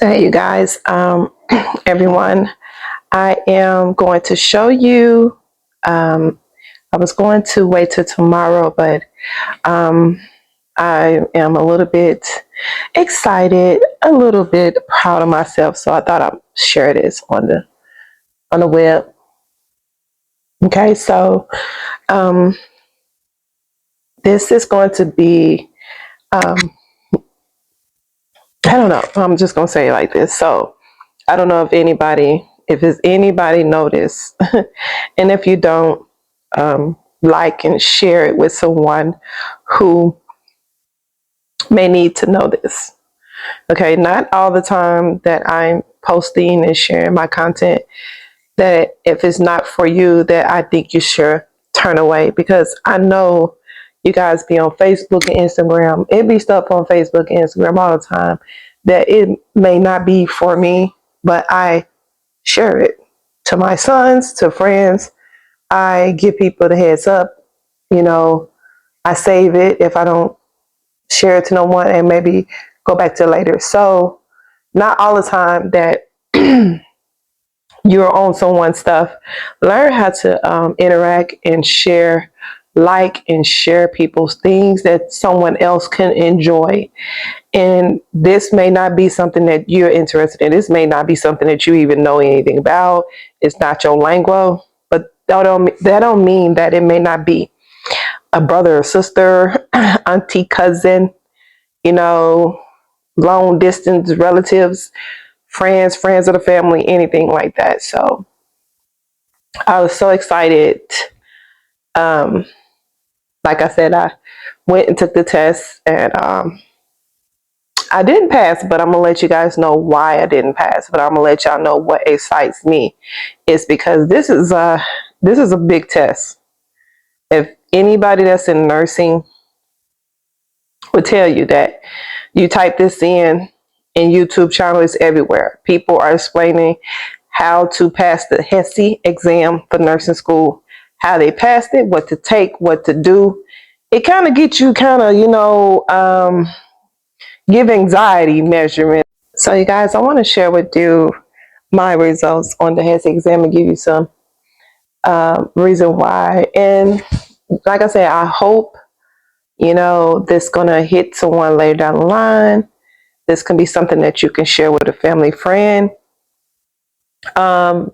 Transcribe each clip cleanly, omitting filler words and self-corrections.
Hey you guys, everyone, I am going to show you, I was going to wait till tomorrow, but I am a little bit excited, a little bit proud of myself, so I thought I'd share this on the web. Okay, so this is going to be, I don't know, I'm just going to say it like this. So I don't know if there's anybody noticed, and if you don't, like and share it with someone who may need to know this. Okay, not all the time that I'm posting and sharing my content, that if it's not for you, that I think you should turn away, because I know you guys be on Facebook and Instagram. It be stuff on Facebook and Instagram all the time that it may not be for me, but I share it to my sons, to friends. I give people the heads up. You know, I save it if I don't share it to no one, and maybe go back to it later. So not all the time that you're on someone's stuff. Learn how to interact and share, like and share people's things that someone else can enjoy. And this may not be something that you're interested in. This may not be something that you even know anything about. It's not your language, but that don't mean that it may not be a brother or sister, auntie, cousin, you know, long distance relatives, friends of the family, anything like that. So I was so excited. Like I said, I went and took the test, and I didn't pass, but I'm gonna let you guys know why I didn't pass. But I'm gonna let y'all know what excites me. It's because this is a big test. If anybody that's in nursing would tell you that, you type this in YouTube channel, is everywhere. People are explaining how to pass the HESI exam for nursing school, how they passed it, what to take, what to do. It kind of gets you you know, give anxiety measurement. So you guys, I want to share with you my results on the HESI exam and give you some reason why. And like I said, I hope, you know, this gonna hit someone later down the line. This can be something that you can share with a family friend. And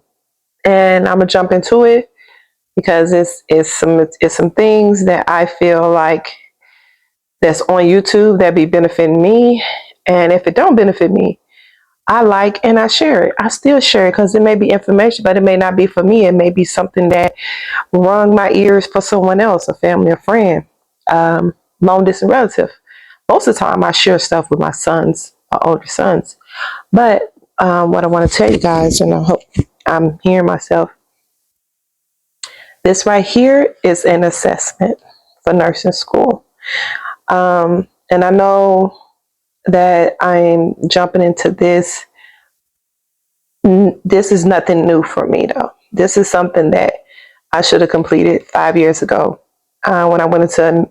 I'm gonna jump into it because it's some things that I feel like that's on YouTube that be benefiting me. And if it don't benefit me, I like and I share it. I still share it because it may be information, but it may not be for me. It may be something that rung my ears for someone else, a family or friend, long distance relative. Most of the time I share stuff with my sons, my older sons. But what I want to tell you guys, and I hope I'm hearing myself, this right here is an assessment for nursing school. And I know that I'm jumping into this. This is nothing new for me, though. This is something that I should have completed 5 years ago when I went into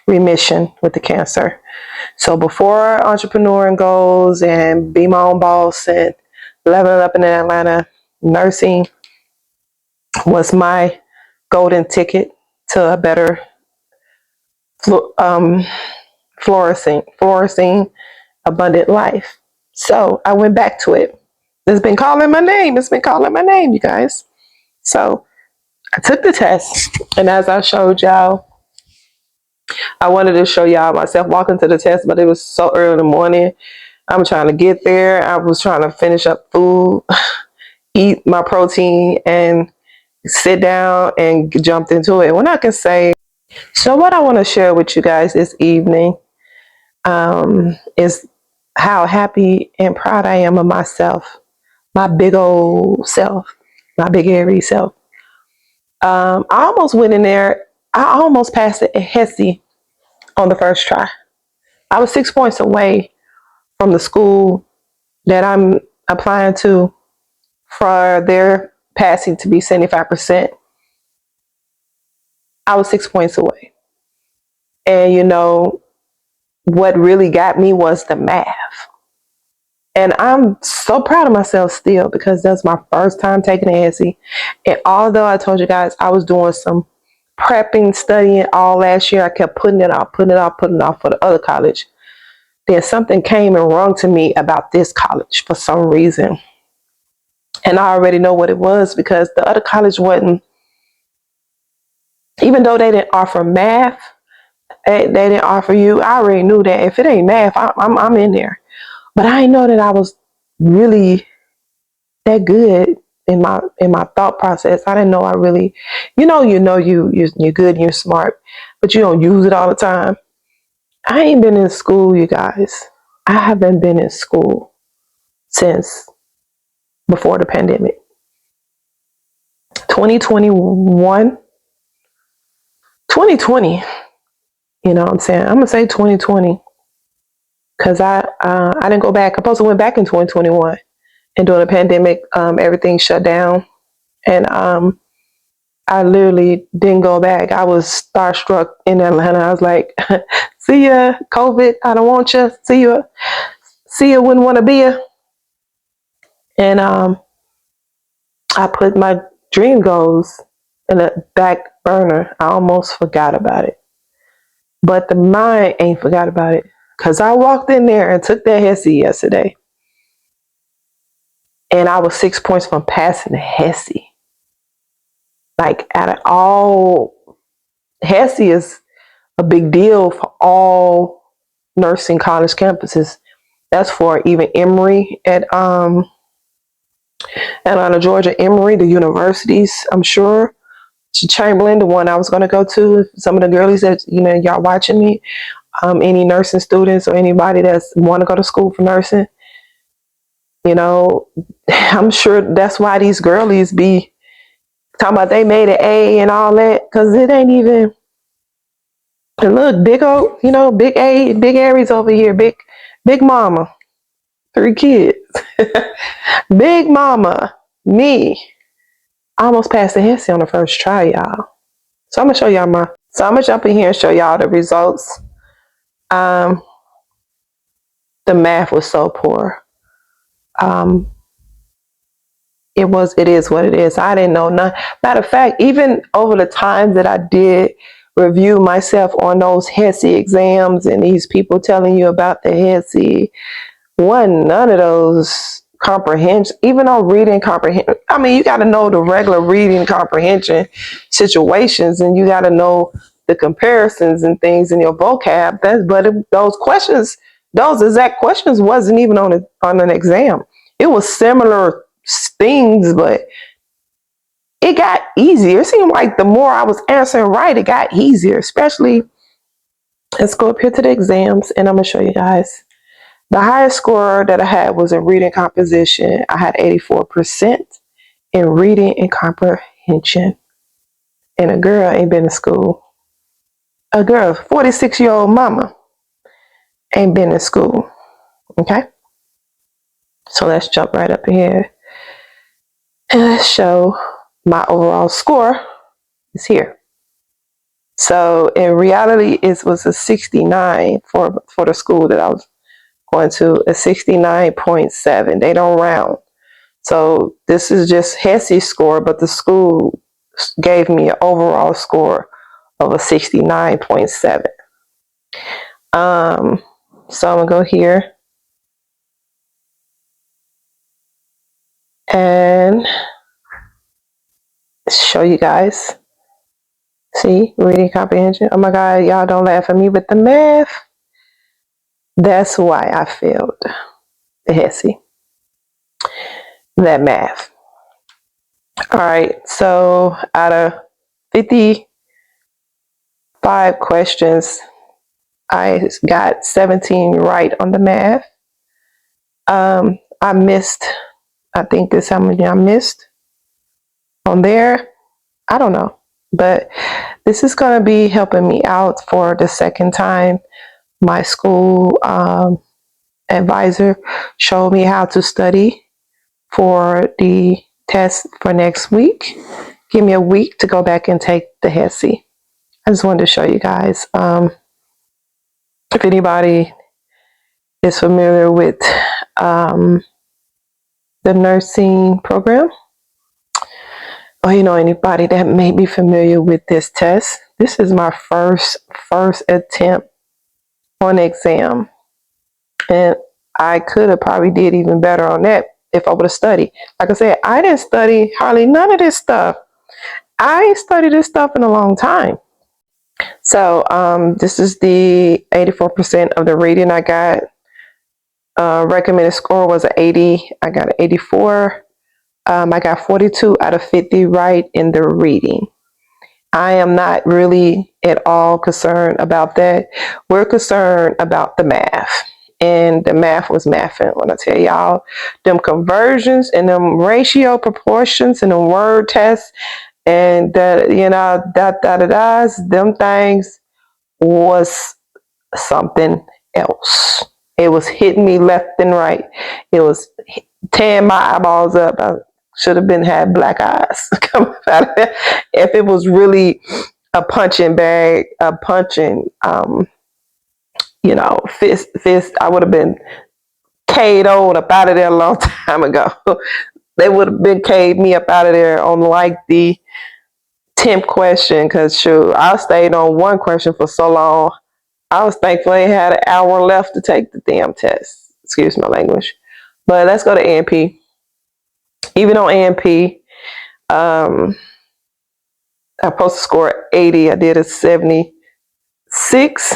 remission with the cancer. So before entrepreneuring goals and be my own boss and leveling up in Atlanta, nursing was my golden ticket to a better flourishing, abundant life. So I went back to it. It's been calling my name. It's been calling my name, you guys. So I took the test, and as I showed y'all, I wanted to show y'all myself walking to the test, but it was so early in the morning. I'm trying to get there. I was trying to finish up food, eat my protein, and sit down and jumped into it. When I can say, so what I want to share with you guys this evening is how happy and proud I am of myself, my big old self, my big hairy self. I almost went in there. I almost passed the HESI on the first try. I was 6 points away from the school that I'm applying to for their passing to be 75%. I was 6 points away. And you know, what really got me was the math. And I'm so proud of myself still because that's my first time taking the HESI. And although I told you guys I was doing some prepping, studying all last year, I kept putting it off for the other college. Then something came and rung to me about this college for some reason. And I already know what it was because the other college wasn't, even though they didn't offer math, they didn't offer you, I already knew that if it ain't math, I'm in there. But I didn't know that I was really that good in my thought process. I didn't know I really, you're good and you're smart, but you don't use it all the time. I ain't been in school, you guys. I haven't been in school since before the pandemic. 2021, 2020. You know what I'm saying? I'm gonna say 2020 because I didn't go back. I supposed to went back in 2021, and during the pandemic, everything shut down, and I literally didn't go back. I was starstruck in Atlanta. I was like, "See ya, COVID. I don't want you. See you. See you. Wouldn't want to be ya." And I put my dream goals in the back burner. I almost forgot about it, but the mind ain't forgot about it because I walked in there and took that HESI yesterday, and I was 6 points from passing the HESI. Like out of all, HESI is a big deal for all nursing college campuses. That's for even Emory at Atlanta, Georgia, Emory, the universities, I'm sure. Chamberlain, the one I was going to go to. Some of the girlies that, y'all watching me, any nursing students or anybody that's want to go to school for nursing, I'm sure that's why these girlies be talking about they made an A and all that, because it ain't even, look, big old, big A, big Aries over here, big mama, 3 kids. Big mama, me. I almost passed the HESI on the first try, y'all. So I'm gonna jump in here and show y'all the results. The math was so poor. It is what it is. I didn't know none. Matter of fact, even over the time that I did review myself on those HESI exams and these people telling you about the HESI, none of those comprehension, even on reading comprehension. I mean, you got to know the regular reading comprehension situations, and you got to know the comparisons and things in your vocab. Those questions, those exact questions, wasn't even on an exam. It was similar things, but it got easier. It seemed like the more I was answering right, it got easier. Especially, let's go up here to the exams, and I'm gonna show you guys. The highest score that I had was in reading composition. I had 84% in reading and comprehension. And a girl ain't been to school. A girl, 46-year-old mama, ain't been in school. Okay? So let's jump right up here. And let's show my overall score is here. So in reality, it was a 69 for the school that I was going to, a 69.7. They don't round. So this is just HESI score, but the school gave me an overall score of a 69.7. So I'm gonna go here and show you guys. See, reading comprehension. Oh my God, y'all don't laugh at me, but the math, that's why I failed the HESI, that math. All right, so out of 55 questions, I got 17 right on the math. I missed, I think this how many I missed on there. I don't know, but this is going to be helping me out for the second time. My school advisor showed me how to study for the test for next week. Give me a week to go back and take the HESI. I just wanted to show you guys. If anybody is familiar with the nursing program, or you know anybody that may be familiar with this test, this is my first attempt on the exam, and I could have probably did even better on that if I would have studied. Like I said, I didn't study hardly none of this stuff. I ain't studied this stuff in a long time. So this is the 84% of the reading I got. Recommended score was an 80. I got an 84. I got 42 out of 50 right in the reading. I am not really at all concerned about that. We're concerned about the math. And the math was mathing. When I tell y'all, them conversions and them ratio proportions and the word tests and that, you know, them things was something else. It was hitting me left and right. It was tearing my eyeballs up. I should have been had black eyes coming out of there. If it was really a punching bag, a punching, fist, I would have been KO'd up out of there a long time ago. They would have been K'd me up out of there on like the 10th question, because sure, I stayed on one question for so long. I was thankful they had an hour left to take the damn test. Excuse my language. But let's go to A&P. Even on A&P, I'm supposed to score 80. I did a 76.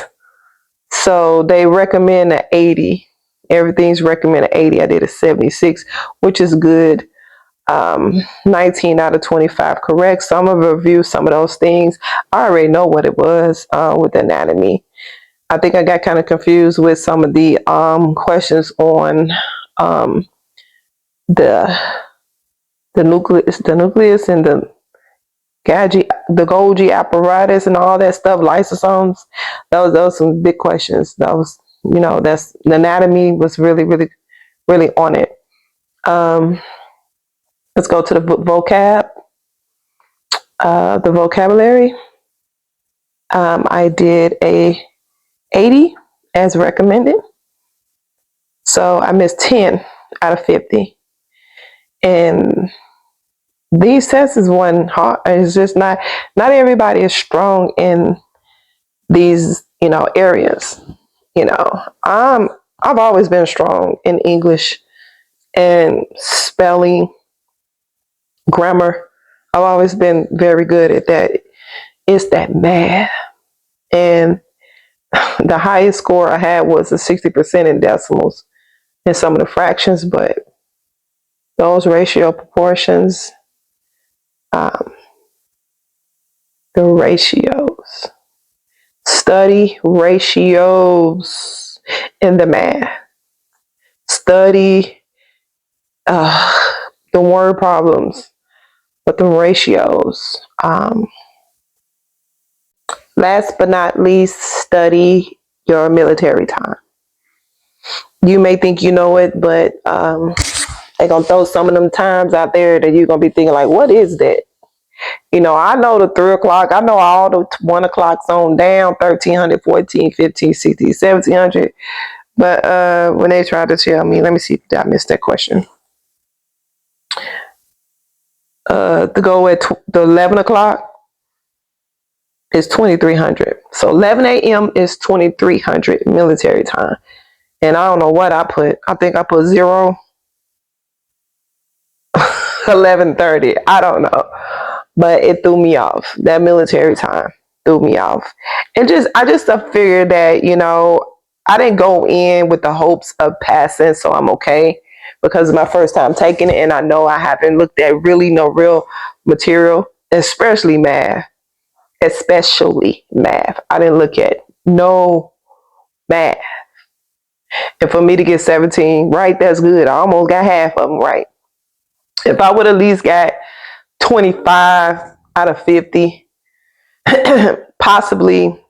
So they recommend an 80. Everything's recommended 80. I did a 76, which is good. 19 out of 25 correct. So I'm going to review some of those things. I already know what it was with anatomy. I think I got kind of confused with some of the questions on the nucleus and the Golgi apparatus and all that stuff, lysosomes. Those some big questions. That was, that's the anatomy was really, really, really on it. Let's go to the vocab. The vocabulary. I did a 80 as recommended. So I missed 10 out of 50. And these tests is one hard. It's just not everybody is strong in these, areas. I've always been strong in English and spelling, grammar. I've always been very good at that. It's that math. And the highest score I had was a 60% in decimals and some of the fractions, but those ratio proportions, the ratios, study ratios in the math, study the word problems with the ratios. Last but not least, study your military time. You may think you know it, but they're going to throw some of them times out there that you're going to be thinking like, what is that? You know, I know the 3 o'clock. I know all the 1 o'clocks on down, 1300, 14, 15, 16, 1700. But when they tried to tell me, let me see if I missed that question. To go at the 11 o'clock is 2300. So 11 a.m. is 2300 military time. And I don't know what I put. I think I put 0, 11:30. I don't know. But it threw me off. That military time threw me off. And I just figured that, you know, I didn't go in with the hopes of passing, so I'm okay. Because it's my first time taking it, and I know I haven't looked at really no real material, especially math. Especially math. I didn't look at no math. And for me to get 17 right, that's good. I almost got half of them right. If I would at least got 25 out of 50, possibly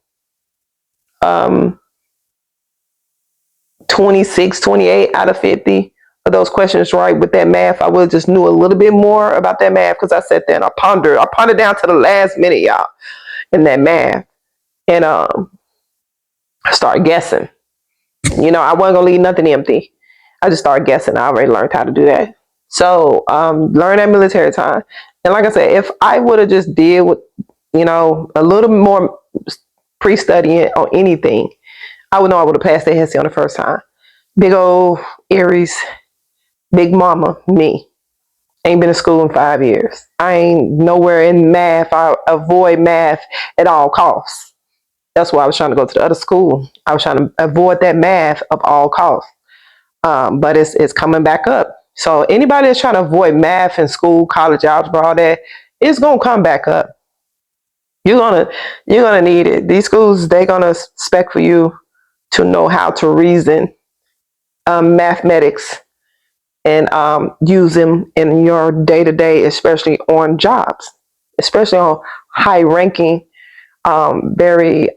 26, 28 out of 50 of those questions right with that math, I would have just knew a little bit more about that math, because I sat there and I pondered down to the last minute, y'all, in that math. And I started guessing. You know, I wasn't gonna leave nothing empty. I just started guessing. I already learned how to do that. So learn that military time. And like I said, if I would have just did with, you know, a little more pre-studying on anything, I would know I would have passed the HESI on the first time. Big old Aries, big mama, me. Ain't been to school in 5 years. I ain't nowhere in math. I avoid math at all costs. That's why I was trying to go to the other school. I was trying to avoid that math of all costs. But it's coming back up. So anybody that's trying to avoid math in school, college, algebra, all that, it's gonna come back up. You're gonna need it. These schools, they're gonna expect for you to know how to reason mathematics and use them in your day to day, especially on jobs, especially on high ranking, very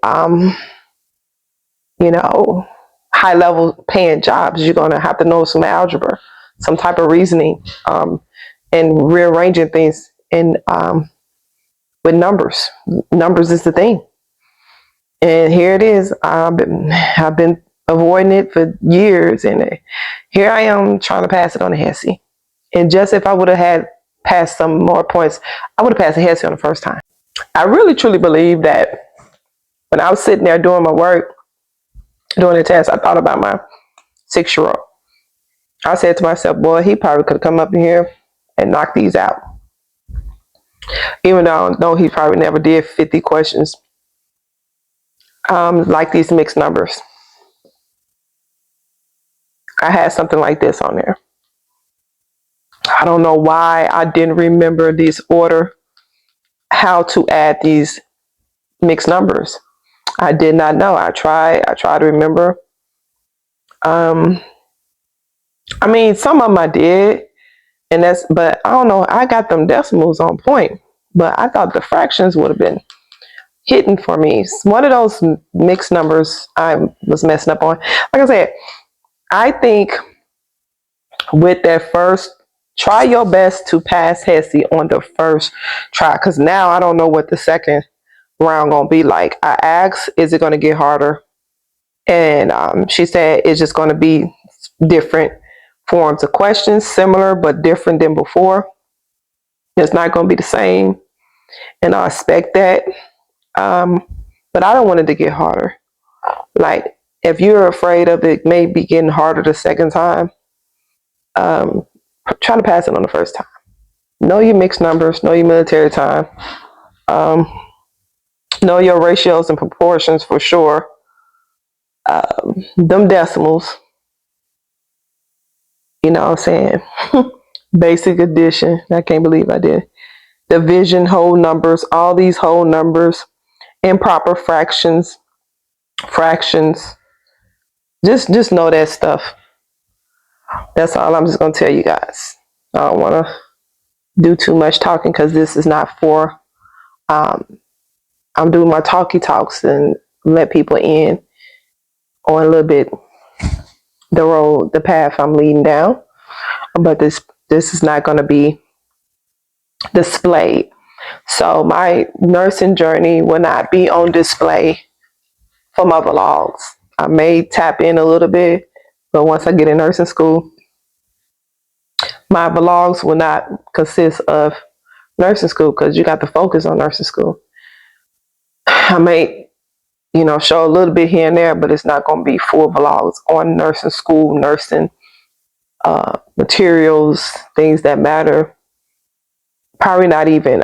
you know, high level paying jobs. You're gonna have to know some algebra, some type of reasoning, and rearranging things in with numbers. Numbers is the thing. And here it is. I've been avoiding it for years, and here I am trying to pass it on the HESI. And just if I would have had passed some more points, I would have passed the HESI on the first time. I really truly believe that when I was sitting there doing my work, doing the test, I thought about my 6-year-old. I said to myself, boy, he probably could have come up in here and knocked these out. Even though I know he probably never did 50 questions like these mixed numbers. I had something like this on there. I don't know why I didn't remember this order, how to add these mixed numbers. I did not know. I tried to remember. I mean, some of them I did, but I don't know. I got them decimals on point, but I thought the fractions would have been hitting for me. One of those mixed numbers I was messing up on. Like I said, I think with that first, try your best to pass HESI on the first try, because now I don't know what the second round gonna be like. I asked, is it gonna get harder? And she said it's just gonna be different forms of questions, similar but different than before. It's not gonna be the same, and I expect that. But I don't want it to get harder. Like, if you're afraid of it maybe getting harder the second time, try to pass it on the first time. Know your mixed numbers, know your military time, know your ratios and proportions for sure. Them decimals, you know what I'm saying? Basic addition, I can't believe I did. Division, whole numbers, all these whole numbers, improper fractions. Just know that stuff. That's all I'm just gonna tell you guys. I don't want to do too much talking, because this is not for. I'm doing my talky talks and let people in on a little bit the road, the path I'm leading down. But this is not going to be displayed. So my nursing journey will not be on display for my vlogs. I may tap in a little bit, but once I get in nursing school, my vlogs will not consist of nursing school because you got to focus on nursing school. I may, show a little bit here and there, but it's not going to be full vlogs on nursing school, nursing materials, things that matter. Probably not even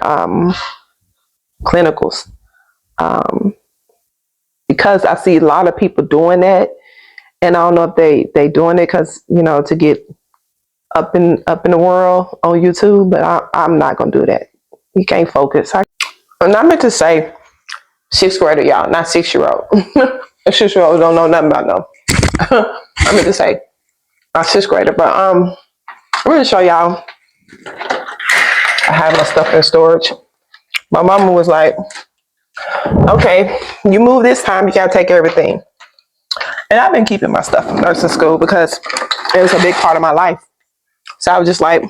clinicals. Because I see a lot of people doing that, and I don't know if they doing it because to get up in the world on YouTube, but I'm not gonna do that. You can't focus. And I meant to say 6th grader, y'all, not 6-year-old. A 6-year-old don't know nothing about no. I meant to say a 6th grader, but I'm gonna show y'all. I have my stuff in storage. My mama was like, "Okay, you move this time, you gotta take everything." And I've been keeping my stuff from nursing school because it was a big part of my life. So I was just like,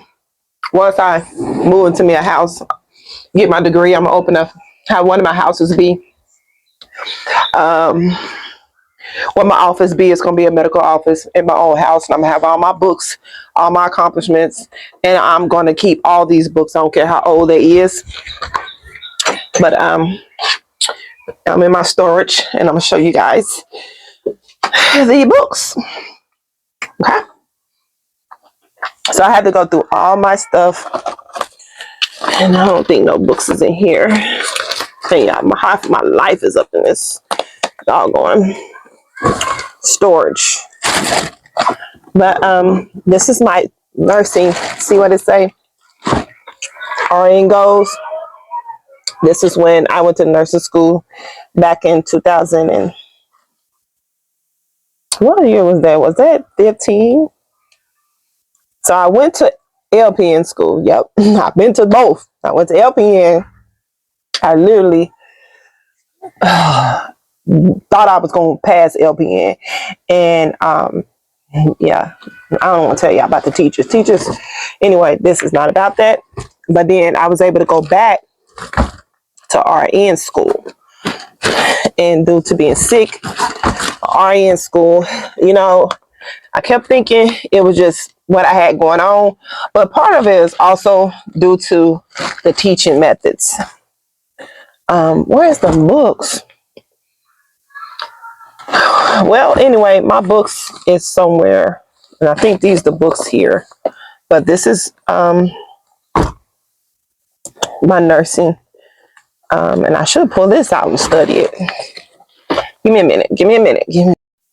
once I move into me a house, get my degree, I'm gonna open up, have one of my houses be, what my office be, it's gonna be a medical office in my own house, and I'm gonna have all my books, all my accomplishments, and I'm gonna keep all these books. I don't care how old they is, but I'm in my storage, and I'm gonna show you guys the books. Okay, so I had to go through all my stuff, and I don't think no books is in here. Yeah, half of my life is up in this doggone storage. But this is my nursing. See what it say? RN goes. This is when I went to nursing school back in 2000 and what year was that? Was that 15? So I went to LPN school. Yep, I've been to both. I went to LPN. I literally thought I was going to pass LPN, and yeah, I don't want to tell you about the teachers. Anyway, this is not about that. But then I was able to go back to RN school, and due to being sick, RN school, I kept thinking it was just what I had going on, but part of it is also due to the teaching methods. Where's the books? Well, anyway, my books is somewhere, and I think these are the books here. But this is my nursing, and I should pull this out and study it. Give me a minute.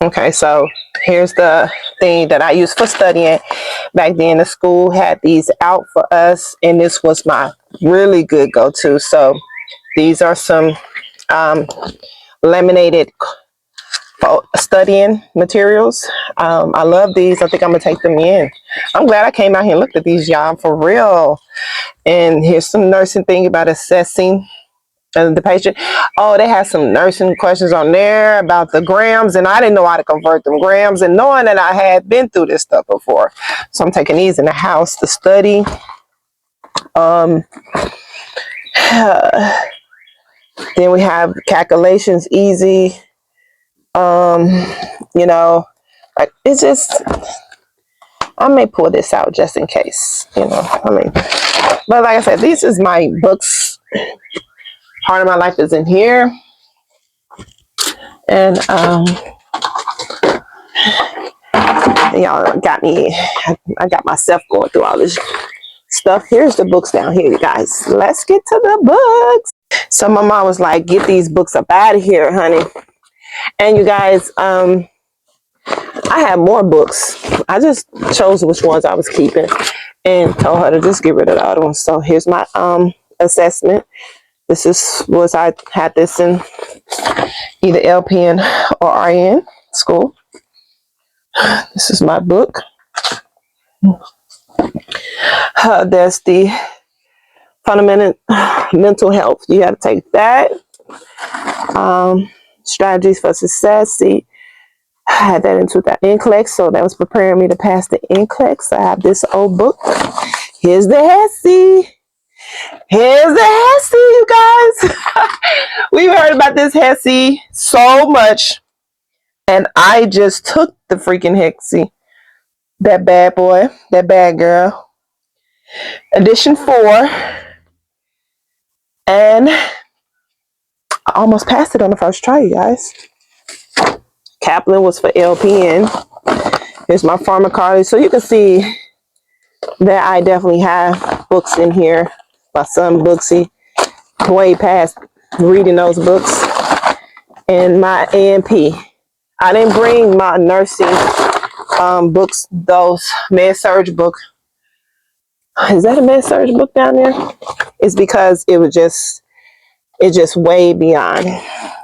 Okay, so here's the thing that I used for studying. Back then, the school had these out for us, and this was my really good go-to. So these are some laminated studying materials. I love these. I think I'm gonna take them in. I'm glad I came out here and looked at these, y'all, for real. And here's some nursing thing about assessing the patient. Oh, they had some nursing questions on there about the grams, and I didn't know how to convert them grams, and knowing that I had been through this stuff before. So I'm taking these in the house to study. Then we have calculations easy. Like it's just, I may pull this out just in case, but like I said, this is my books. Part of my life is in here. And y'all got me, I got myself going through all this stuff. Here's the books down here, you guys. Let's get to the books. So my mom was like, get these books up out of here, honey. And you guys, I had more books. I just chose which ones I was keeping and told her to just get rid of the other ones. So here's my assessment. I had this in either LPN or RN school. This is my book. There's the fundamental mental health. You have to take that. Strategies for success. See, I had that into that NCLEX, so that was preparing me to pass the NCLEX. I have this old book. Here's the HESI Here's the HESI, you guys. We've heard about this HESI so much. And I just took the freaking HESI. That bad boy, that bad girl. Edition 4. And I almost passed it on the first try, you guys. Kaplan was for LPN. Here's my pharmacology. So you can see that I definitely have books in here. My son Booksy, way past reading those books. And my ANP. I didn't bring my nursing books, those med surge book. Is that a med surge book down there? It's because it's just way beyond.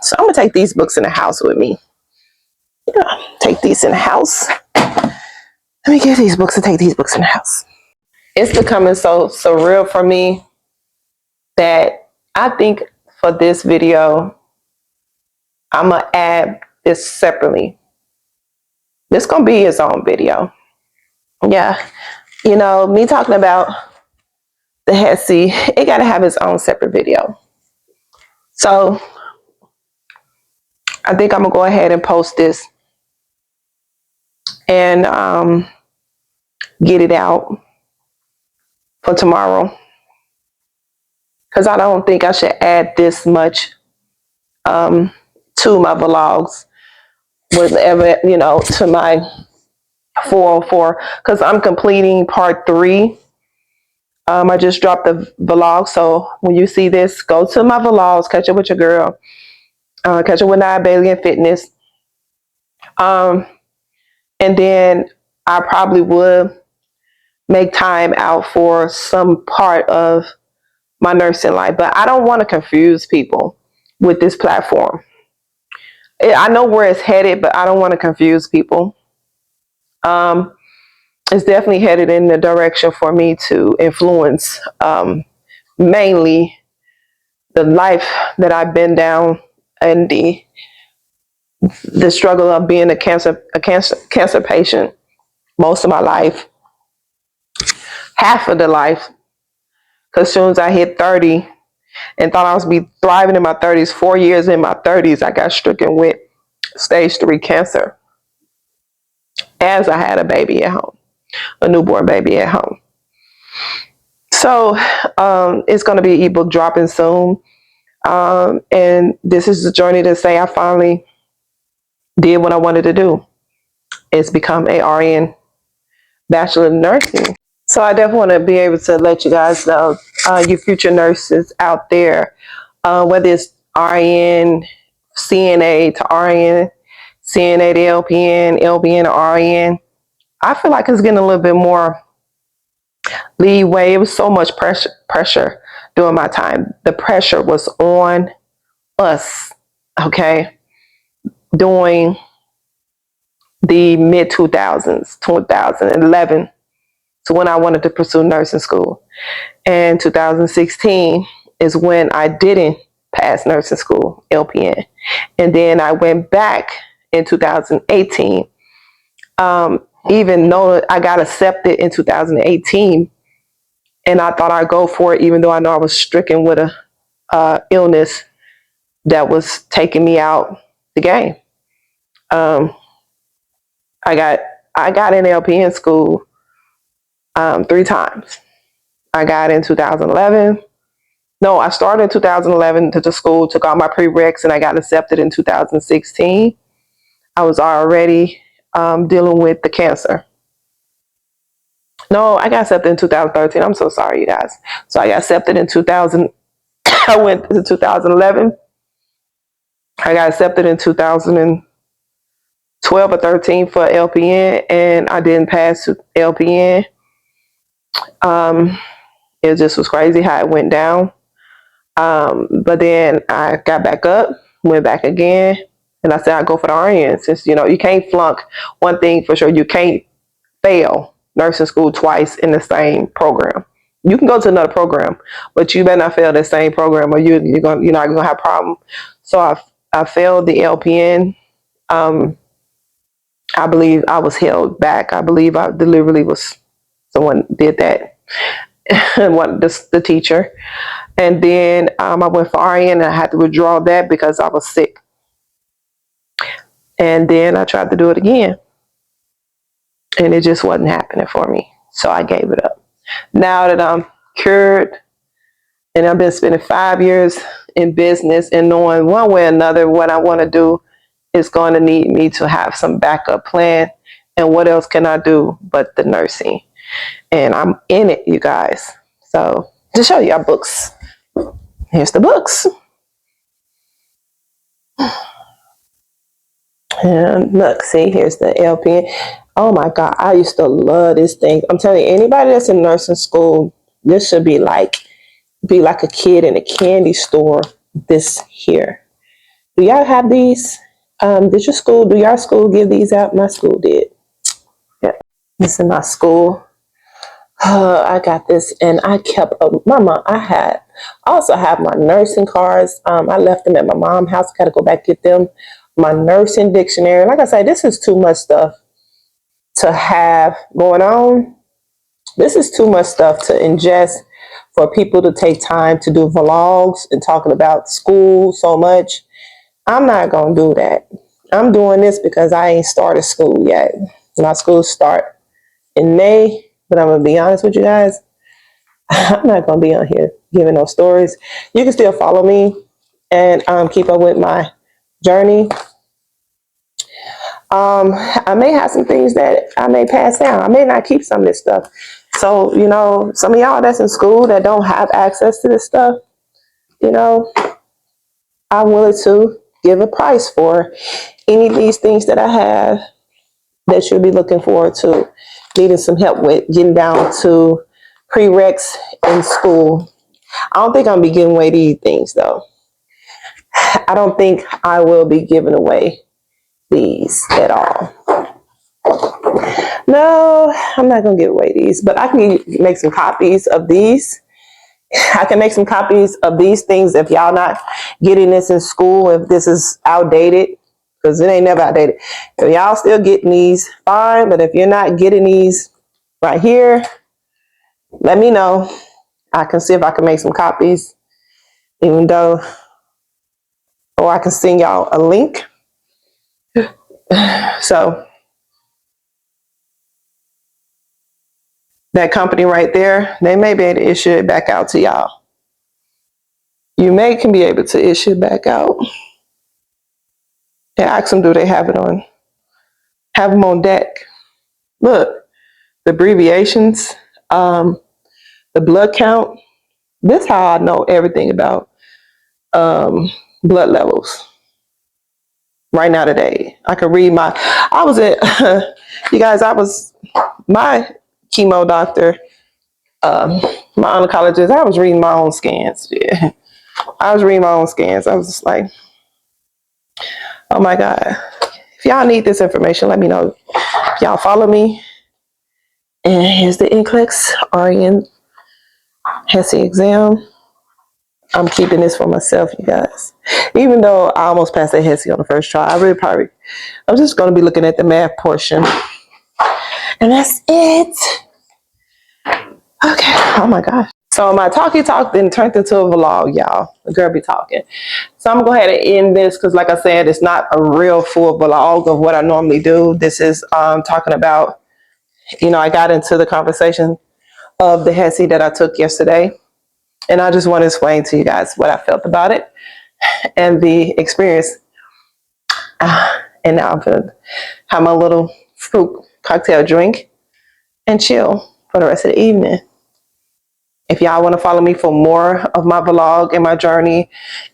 So I'm gonna take these books in the house with me. Yeah, take these in the house. Let me get these books and take these books in the house. It's becoming so surreal for me that I think for this video, I'm gonna add this separately. This gonna be its own video. Yeah, you know, me talking about the HESI, it gotta have its own separate video. So I think I'm gonna go ahead and post this and get it out for tomorrow. Because I don't think I should add this much to my vlogs, whatever, you know, to my 404, because I'm completing part 3. I just dropped the vlog, so when you see this, go to my vlogs, catch up with your girl, catch up with Niah Bailey and Fitness, and then I probably would make time out for some part of my nursing life, but I don't want to confuse people with this platform. I know where it's headed, but I don't want to confuse people. It's definitely headed in the direction for me to influence mainly the life that I've been down and the struggle of being a cancer patient most of my life, half of the life. Because as soon as I hit 30 and thought I was be thriving in my 30s, 4 years in my 30s, I got stricken with stage 3 cancer as I had a baby at home, a newborn baby at home. So it's going to be ebook dropping soon. And this is the journey to say I finally did what I wanted to do. It's become a RN, Bachelor of Nursing. So I definitely want to be able to let you guys know, you future nurses out there, whether it's RN, CNA to RN, CNA to LPN, LPN to RN. I feel like it's getting a little bit more leeway. It was so much pressure during my time. The pressure was on us, okay, during the mid 2000s, 2011, to when I wanted to pursue nursing school. And 2016 is when I didn't pass nursing school, LPN. And then I went back in 2018. Even though I got accepted in 2018, and I thought I'd go for it, even though I know I was stricken with a illness that was taking me out the game. I got in LPN school 3 times. I got in 2011. No, I started in 2011 to the school, took all my prereqs, and I got accepted in 2016. I was already dealing with the cancer. No, I got accepted in 2013. I'm so sorry, you guys. So I got accepted in 2000. I went to 2011. I got accepted in 2012 or 13 for LPN, and I didn't pass LPN. It just was crazy how it went down. But then I got back up, went back again, and I said I'd go for the RN, since, you know, you can't flunk. One thing for sure, you can't fail nursing school twice in the same program. You can go to another program, but you better not fail the same program, or you're not gonna have a problem. So I failed the LPN. I believe I was held back. I believe I deliberately someone did that. the teacher. And then I went for RN and I had to withdraw that because I was sick. And then I tried to do it again and it just wasn't happening for me. So I gave it up. Now that I'm cured and I've been spending 5 years in business and knowing one way or another what I want to do is going to need me to have some backup plan. And what else can I do but the nursing? And I'm in it, you guys. So to show you our books, here's the books. And look, see, here's the LPN. Oh my God, I used to love this thing. I'm telling you, anybody that's in nursing school, this should be like a kid in a candy store. This here. Do y'all have these? Do your school give these out? My school did. Yeah, this is my school. I got this, and I kept Mama. I also have my nursing cards. I left them at my mom's house. Got to go back get them. My nursing dictionary. Like I said, this is too much stuff to have going on. This is too much stuff to ingest for people to take time to do vlogs and talking about school so much. I'm not gonna do that. I'm doing this because I ain't started school yet. My school start in May, but I'm gonna be honest with you guys. I'm not gonna be on here giving no stories. You can still follow me and keep up with my journey. I may have some things that I may pass down. I may not keep some of this stuff. So, some of y'all that's in school that don't have access to this stuff, I'm willing to give a price for any of these things that I have that you'll be looking forward to, needing some help with, getting down to prereqs in school. I don't think I'm going to be giving away these things, though. I don't think I will be giving away these at all. No, I'm not going to give away these, but I can make some copies of these. I can make some copies of these things if y'all not getting this in school, if this is outdated, because it ain't never outdated. If y'all still getting these, fine, but if you're not getting these right here, let me know. I can see if I can make some copies, or I can send y'all a link. So that company right there, they may be able to issue it back out to y'all. You can be able to issue it back out. And ask them, do they have it on? Have them on deck. Look, the abbreviations, the blood count. This is how I know everything about blood levels. Right now today, I could read my chemo doctor, my oncologist. I was reading my own scans. Yeah, I was reading my own scans. I was just like, oh my God. If y'all need this information, let me know. If y'all follow me. And here's the NCLEX RN HESI exam. I'm keeping this for myself, you guys. Even though I almost passed that HESI on the first try, I'm just going to be looking at the math portion. And that's it. Okay. Oh my gosh. So my talky talk then turned into a vlog, y'all. The girl be talking. So I'm going to go ahead and end this because, like I said, it's not a real full vlog of what I normally do. This is talking about, I got into the conversation of the HESI that I took yesterday. And I just want to explain to you guys what I felt about it and the experience. And now I'm going to have my little fruit cocktail drink and chill for the rest of the evening. If y'all want to follow me for more of my vlog and my journey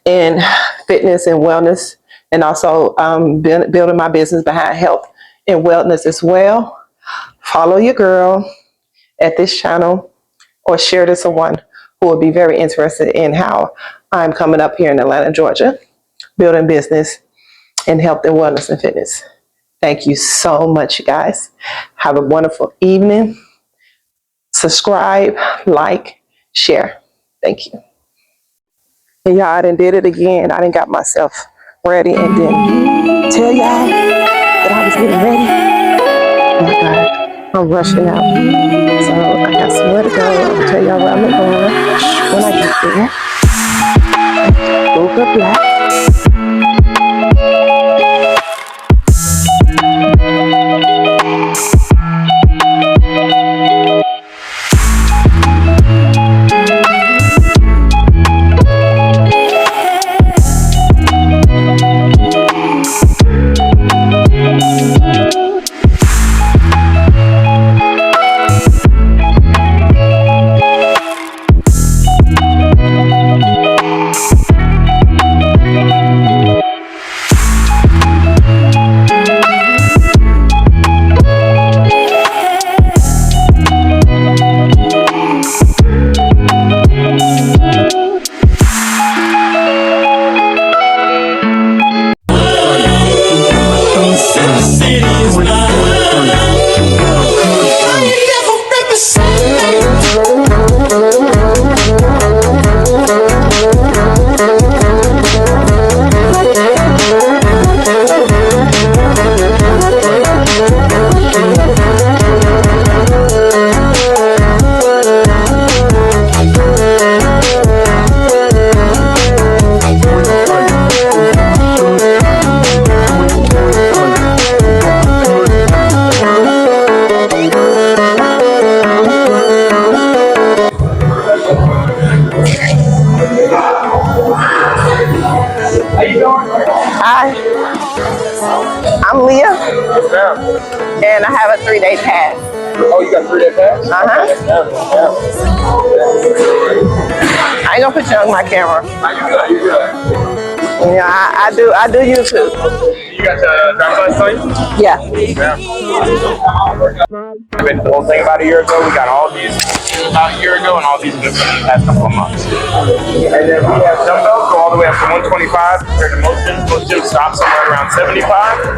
in fitness and wellness, and also building my business behind health and wellness as well, follow your girl at this channel or share this with someone who would be very interested in how I'm coming up here in Atlanta, Georgia, building business in health and wellness and fitness. Thank you so much, you guys. Have a wonderful evening. Subscribe, like, share. Thank you. And y'all, I done did it again. I done got myself ready and then tell y'all that I was getting ready. Oh my God, I'm rushing out. So I got somewhere to go. I'll tell you y'all where I'm going when I get there. Book up black. Hi, I'm Leah, and I have a 3-day pass. Oh, you got a 3-day pass? Okay. I ain't gonna put you on my camera. You good. Yeah, I do YouTube. You got the driver's license on you? Yeah. The whole thing about a year ago, we got all these about a year ago, and all these in the past couple of months. And then we have dumbbells go all the way up to 125 compared to most gyms. Most gyms stop somewhere around 75.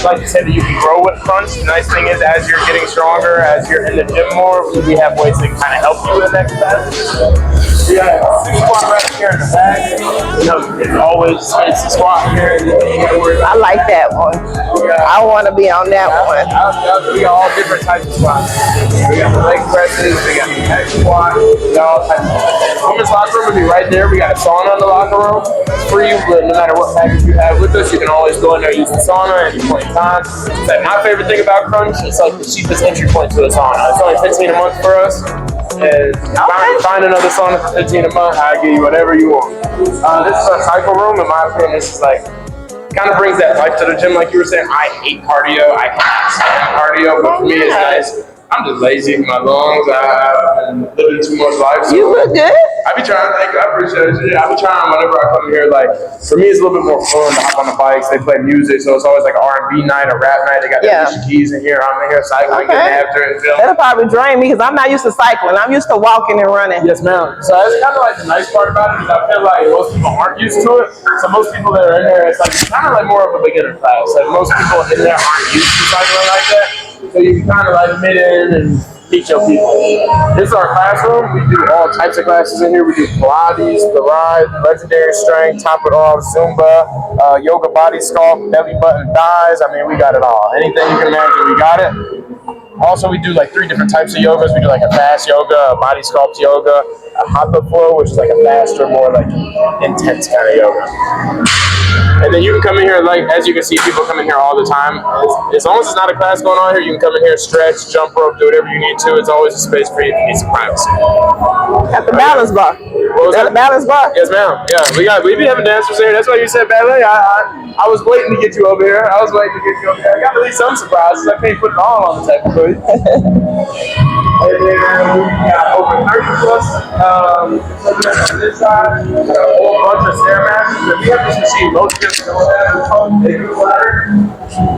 Like you said, that you can grow with crunch. The nice thing is, as you're getting stronger, as you're in the gym more, we have ways that kind of help you with exercise. Yeah, squat right here in the back. You know, it's always it's a squat here. I like that one. I want to be on that one. We got all different types of squats. We got the leg presses, we got the head squat, we got all types of women's locker room will be right there. We got a sauna in the locker room. It's free, but no matter what package you have with us, you can always go in there and use the sauna at any point in time. Like my favorite thing about Crunch is like the cheapest entry point to a sauna. It's only $15 a month for us. And find another sauna for $15 a month, I'll give you whatever you want. This is a cycle room. In my opinion, this is like kind of brings that life to the gym. Like you were saying, I hate cardio. I can't stand cardio, but for me, it's nice. I'm just lazy in my lungs. I've been living too much life. So you look good. I be trying. Thank you. I appreciate it. Yeah, I be trying whenever I come here. Like for me, it's a little bit more fun to hop on the bikes. They play music, so it's always like an R&B night, a rap night. They got the keys in here. I'm in here cycling, getting after it. That'll probably drain me because I'm not used to cycling. I'm used to walking and running. Yes, ma'am. So that's kind of like the nice part about it is I feel like most people aren't used to it. So most people that are in there, it's like kind of like more of a beginner class. Like most people in there aren't used to cycling like that. So you can kind of like admit in and teach your people. This is our classroom. We do all types of classes in here. We do Pilates, the ride, legendary strength, top it off, Zumba, yoga body sculpt, belly button thighs. I mean, we got it all. Anything you can imagine, we got it. Also, we do like 3 different types of yogas. We do like a fast yoga, a body sculpt yoga, a hatha flow, which is like a faster, more like intense kind of yoga. And then you can come in here, like, as you can see, people come in here all the time. As long as it's not a class going on here, you can come in here, stretch, jump rope, do whatever you need to. It's always a space for you if you need some privacy. At the balance bar. What was that? Balance bar? Yes, ma'am. Yeah, we be having dancers here. That's why you said ballet. I was waiting to get you over here. I got at least some surprises. I can't put it all on the table for you. And then we got over 30 plus on this side. A whole bunch of Stairmasters. And we have this machine, most gyms don't have. It's called a ladder.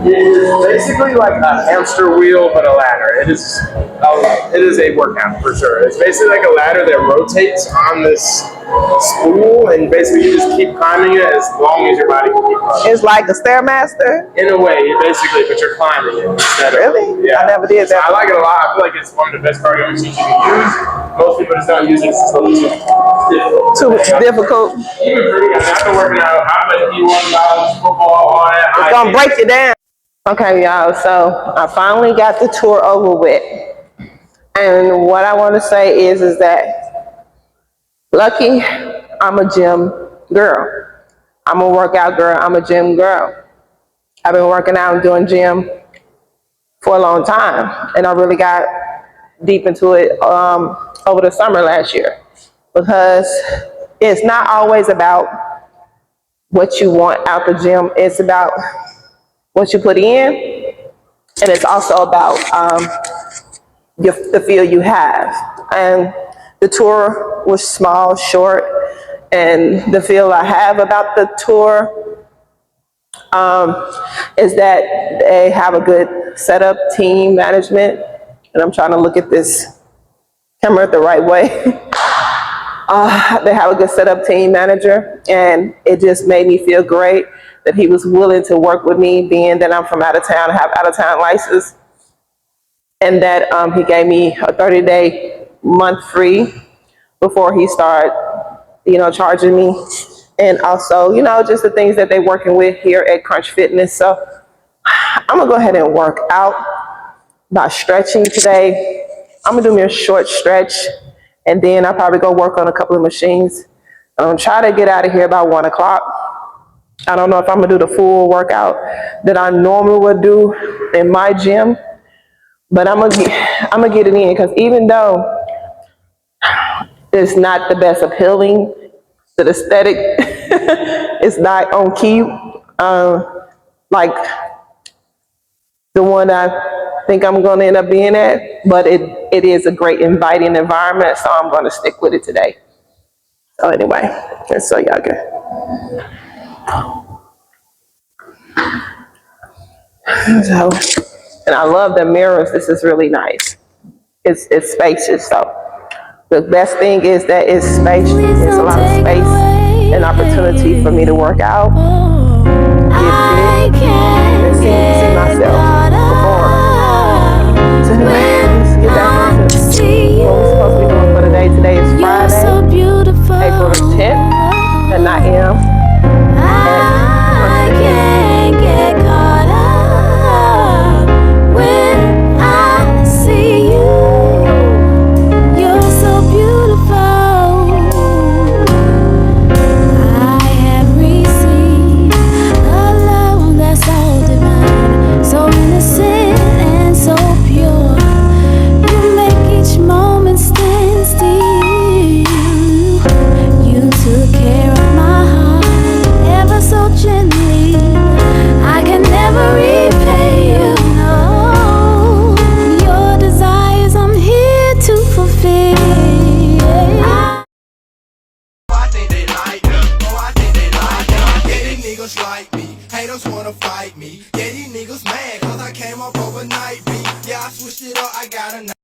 It is basically like a hamster wheel, but a ladder. It is a workout for sure. It's basically like a ladder that rotates on this spool, and basically you just keep climbing it as long as your body can keep climbing. It's like a Stairmaster? In a way, basically, but you're climbing it. Really? Yeah. I never did that. So I like it a lot. I feel like it's one of the best cardio machines you can use. Most people just don't use it. It's a little too difficult. Even for me, I've been working out. I play D1 college football, all that. It's gonna break you down. Okay, y'all. So I finally got the tour over with. And what I want to say is that lucky, I'm a gym girl. I'm a workout girl. I'm a gym girl. I've been working out and doing gym for a long time, and I really got deep into it over the summer last year, because it's not always about what you want out the gym. It's about what you put in, and it's also about the feel you have. And the tour was small, short, and the feel I have about the tour is that they have a good setup, team management, and I'm trying to look at this camera the right way. They have a good setup team manager, and it just made me feel great that he was willing to work with me, being that I'm from out of town, have out of town license, and that he gave me a 30-day month free before he started, charging me. And also, just the things that they're working with here at Crunch Fitness. So I'm gonna go ahead and work out by stretching today. I'm gonna do me a short stretch, and then I'll probably go work on a couple of machines. I'm gonna try to get out of here by 1 o'clock. I don't know if I'm gonna do the full workout that I normally would do in my gym, but I'm gonna get it in, because even though it's not the best appealing, the aesthetic is not on key, like the one I think I'm going to end up being at, but it is a great inviting environment, so I'm going to stick with it today. So anyway, just so y'all can. So, and I love the mirrors. This is really nice. It's spacious. So the best thing is that it's spacious. There's a lot of space and opportunity for me to work out, get fit, and see myself perform. So anyway, let's get down to what we're supposed to be doing for the day. Today is Friday, April the 10th, and I am. I can't get caught up when I see you. You're so beautiful. I have received a love that's so divine, so innocent and so pure. You make each moment stand still. You took care of my heart ever so gently. I can never repay you, no. Your desires I'm here to fulfill. I think they like me. Oh, I think they like me. Yeah, these niggas like me. Haters wanna fight me. Yeah, these niggas mad cause I came up overnight. Yeah, I switched it up. I got a